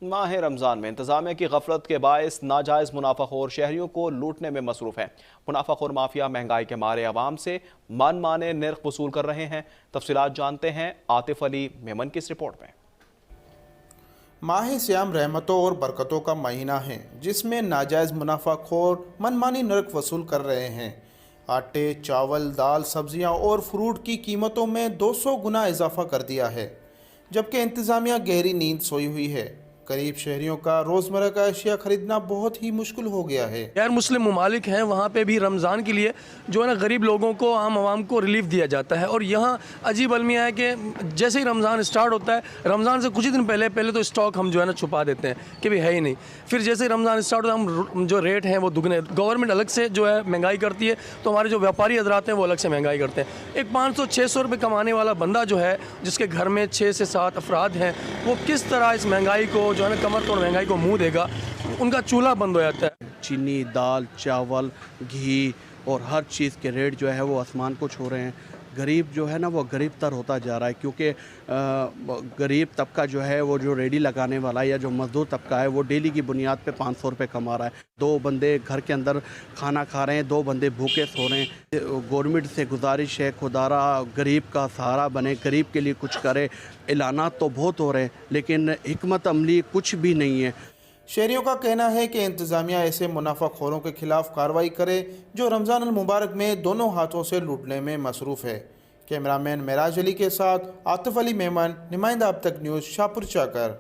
ماہ رمضان میں انتظامیہ کی غفلت کے باعث ناجائز منافع خور شہریوں کو لوٹنے میں مصروف ہیں۔ منافع خور مافیا مہنگائی کے مارے عوام سے من مانے نرخ وصول کر رہے ہیں۔ تفصیلات جانتے ہیں عاطف علی میمن کی اس رپورٹ میں۔ ماہ سیام رحمتوں اور برکتوں کا مہینہ ہے جس میں ناجائز منافع خور منمانی نرخ وصول کر رہے ہیں۔ آٹے، چاول، دال، سبزیاں اور فروٹ کی قیمتوں میں 200 گنا اضافہ کر دیا ہے، جبکہ انتظامیہ گہری نیند سوئی ہوئی ہے۔ غریب شہریوں کا روزمرہ کا اشیاء خریدنا بہت ہی مشکل ہو گیا ہے۔ غیر مسلم ممالک ہیں، وہاں پہ بھی رمضان کے لیے جو ہے نا غریب لوگوں کو، عام عوام کو ریلیف دیا جاتا ہے، اور یہاں عجیب المیہ ہے کہ جیسے ہی رمضان سٹارٹ ہوتا ہے، رمضان سے کچھ ہی دن پہلے تو اسٹاک ہم جو ہے نا چھپا دیتے ہیں کہ بھی ہے ہی نہیں، پھر جیسے ہی رمضان سٹارٹ ہوتا ہے ہم جو ریٹ ہیں وہ دگنے، گورنمنٹ الگ سے جو ہے مہنگائی کرتی ہے تو ہمارے جو ویاپاری حضرات ہیں وہ الگ سے مہنگائی کرتے ہیں۔ ایک 500-600 روپے کمانے والا بندہ جو ہے، جس کے گھر میں 6 سے 7 افراد ہیں، وہ کس طرح اس مہنگائی کو جو ہے نا کمر توڑ مہنگائی کو منہ دے گا؟ ان کا چولہا بند ہو جاتا ہے۔ چینی، دال، چاول، گھی اور ہر چیز کے ریٹ جو ہے وہ آسمان کو چھو رہے ہیں۔ غریب جو ہے نا وہ غریب تر ہوتا جا رہا ہے، کیونکہ غریب طبقہ جو ہے وہ جو ریڈی لگانے والا ہے یا جو مزدور طبقہ ہے وہ ڈیلی کی بنیاد پہ 500 روپے کما رہا ہے۔ 2 بندے گھر کے اندر کھانا کھا رہے ہیں، 2 بندے بھوکے سو رہے ہیں۔ گورنمنٹ سے گزارش ہے خدا را غریب کا سہارا بنے، غریب کے لیے کچھ کرے۔ اعلانات تو بہت ہو رہے ہیں لیکن حکمت عملی کچھ بھی نہیں ہے۔ شہریوں کا کہنا ہے کہ انتظامیہ ایسے منافع خوروں کے خلاف کارروائی کرے جو رمضان المبارک میں دونوں ہاتھوں سے لوٹنے میں مصروف ہے۔ کیمرہ مین معراج علی کے ساتھ عاطف علی میمن، نمائندہ اب تک نیوز، شاہپور چاکر۔